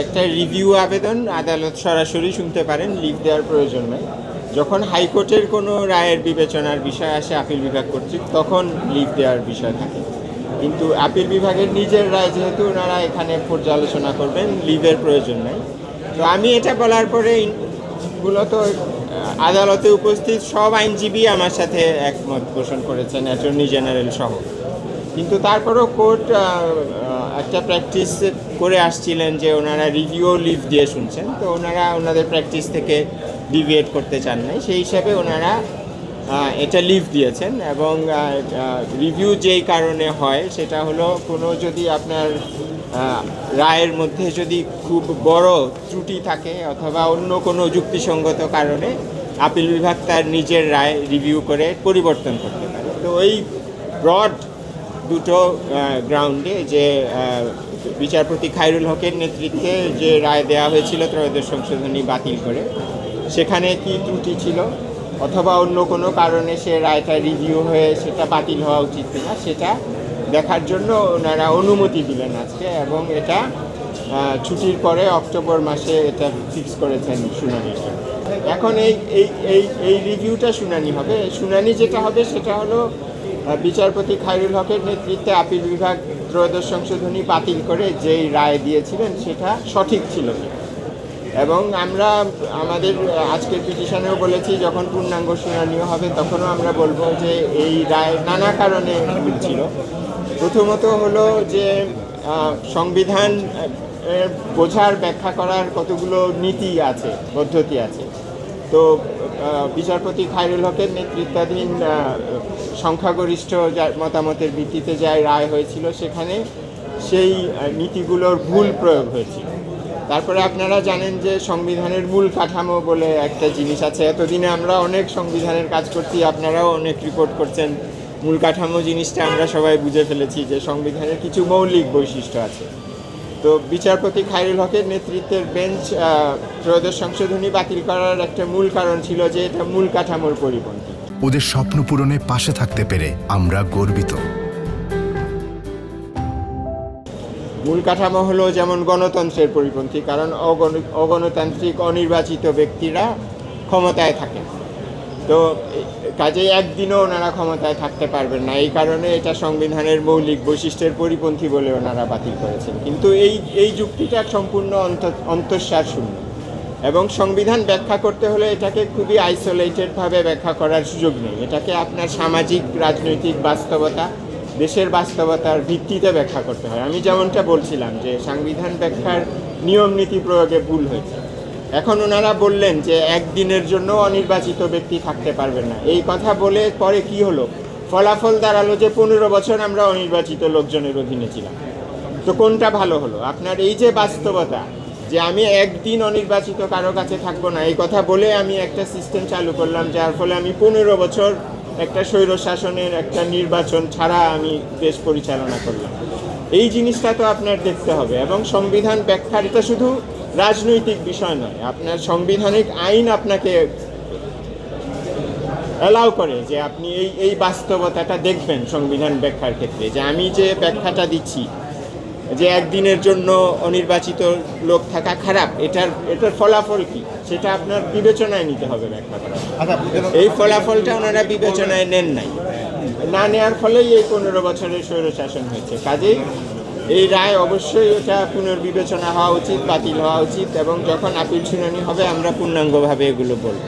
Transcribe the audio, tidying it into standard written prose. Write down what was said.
একটা রিভিউ আবেদন আদালত সরাসরি শুনতে পারেন, লিভ দেওয়ার প্রয়োজন নেই। যখন হাইকোর্টের কোনো রায়ের বিবেচনার বিষয় আসে আপিল বিভাগ কর্তৃক, তখন লিভ দেওয়ার বিষয় থাকে। কিন্তু আপিল বিভাগের নিজের রায় যেহেতু ওনারা এখানে পর্যালোচনা করবেন, লিভের প্রয়োজন নেই। তো আমি এটা বলার পরে মূলত আদালতে উপস্থিত সব আইনজীবী আমার সাথে একমত পোষণ করেছেন, অ্যাটর্নি জেনারেল সহ। কিন্তু তারপরও কোর্ট একটা প্র্যাকটিস করে আসছিলেন যে ওনারা রিভিউ লিভ দিয়ে শুনছেন, তো ওনারা ওনাদের প্র্যাকটিস থেকে ডিভিয়েট করতে চান নাই, সেই হিসাবে ওনারা এটা লিভ দিয়েছেন। এবং রিভিউ যেই কারণে হয় সেটা হলো কোনো যদি আপনার রায়ের মধ্যে যদি খুব বড় ত্রুটি থাকে অথবা অন্য কোনো যুক্তিসঙ্গত কারণে আপিল বিভাগ তার নিজের রায় রিভিউ করে পরিবর্তন করতে পারে। তো ওই ব্রড দুটো গ্রাউন্ডে যে বিচারপতি খায়রুল হকের নেতৃত্বে যে রায় দেওয়া হয়েছিল ত্রয়োদশ সংশোধনী বাতিল করে, সেখানে কি ত্রুটি ছিল অথবা অন্য কোনো কারণে সে রায়টা রিভিউ হয়ে সেটা বাতিল হওয়া উচিত কিনা, সেটা দেখার জন্য ওনারা অনুমতি দিলেন আজকে। এবং এটা ছুটির পরে অক্টোবর মাসে এটা ফিক্স করেছেন শুনানির জন্য। এখন এই রিভিউটা শুনানি হবে। শুনানি যেটা হবে সেটা হলো বিচারপতি খায়রুল হকের নেতৃত্বে আপিল বিভাগ ত্রয়োদশ সংশোধনী বাতিল করে যেই রায় দিয়েছিলেন সেটা সঠিক ছিল কিনা। এবং আমরা আমাদের আজকের পিটিশনেও বলেছি, যখন পূর্ণাঙ্গ শুনানিও হবে তখনও আমরা বলবো যে এই রায় নানা কারণে ভুল ছিল। প্রথমত হলো যে সংবিধান বোঝার ব্যাখ্যা করার কতগুলো নীতি আছে, পদ্ধতি আছে। তো বিচারপতি খায়রুল হকের নেতৃত্বাধীন সংখ্যাগরিষ্ঠ মতামতের ভিত্তিতে যা রায় হয়েছিল সেখানে সেই নীতিগুলোর ভুল প্রয়োগ হয়েছিল। তারপরে আপনারা জানেন যে সংবিধানের মূল কাঠামো বলে একটা জিনিস আছে। এতদিনে আমরা অনেক সংবিধানের কাজ করছি, আপনারাও অনেক রিপোর্ট করছেন। মূল কাঠামো জিনিসটা আমরা সবাই বুঝে ফেলেছি যে সংবিধানের কিছু মৌলিক বৈশিষ্ট্য আছে। তো বিচারপতি খায়রুল হকের নেতৃত্বের বেঞ্চ ত্রয়োদশ সংশোধনী বাতিল করার একটা মূল কারণ ছিল যে এটা মূল কাঠামোর পরিপন্থী। ওদের স্বপ্ন পূরণে পাশে থাকতে পেরে আমরা গর্বিত। মূল কাঠামো হলো যেমন গণতন্ত্রের পরিপন্থী, কারণ অগণতান্ত্রিক অনির্বাচিত ব্যক্তিরা ক্ষমতায় থাকেন। তো কাজেই একদিনও ওনারা ক্ষমতায় থাকতে পারবেন না, এই কারণে এটা সংবিধানের মৌলিক বৈশিষ্ট্যের পরিপন্থী বলে ওনারা বাতিল করেছেন। কিন্তু এই যুক্তিটা সম্পূর্ণ অন্তঃসার শূন্য। এবং সংবিধান ব্যাখ্যা করতে হলে এটাকে খুবই আইসোলেটেডভাবে ব্যাখ্যা করার সুযোগ নেই। এটাকে আপনার সামাজিক রাজনৈতিক বাস্তবতা, দেশের বাস্তবতার ভিত্তিতে ব্যাখ্যা করতে হয়। আমি যেমনটা বলছিলাম যে সংবিধান ব্যাখ্যার নিয়ম নীতি প্রয়োগে ভুল হয়েছে। এখন ওনারা বললেন যে একদিনের জন্য অনির্বাচিত ব্যক্তি থাকতে পারবেন না। এই কথা বলে পরে কি হলো, ফলাফল দাঁড়ালো যে 15 বছর আমরা অনির্বাচিত লোকজনের অধীনে ছিলাম। তো কোনটা ভালো হলো? আপনার এই যে বাস্তবতা যে আমি একদিন অনির্বাচিত কারো কাছে থাকবো না, এই কথা বলে আমি একটা সিস্টেম চালু করলাম যার ফলে আমি 15 বছর একটা স্বৈরশাসনের একটা নির্বাচন ছাড়া আমি দেশ পরিচালনা করলাম। এই জিনিসটা তো আপনার দেখতে হবে। এবং সংবিধান ব্যাখ্যার এটা শুধু রাজনৈতিক বিষয় নয়, আপনার সাংবিধানিক আইন আপনাকে অ্যালাউ করে যে আপনি এই বাস্তবতাটা দেখবেন সংবিধান ব্যাখ্যার ক্ষেত্রে, যে আমি যে ব্যাখ্যাটা দিচ্ছি যে একদিনের জন্য অনির্বাচিত লোক থাকা খারাপ, এটার ফলাফল কি সেটা আপনার বিবেচনায় নিতে হবে ব্যাখ্যা করা। এই ফলাফলটা ওনারা বিবেচনায় নেন নাই, না নেওয়ার ফলেই এই 15 বছরের স্বৈরশাসন হয়েছে। কাজেই এই রায় অবশ্যই এটা পুনর্বিবেচনা হওয়া উচিত, বাতিল হওয়া উচিত। এবং যখন আপিল শুনানি হবে আমরা পূর্ণাঙ্গভাবে এগুলো বলব।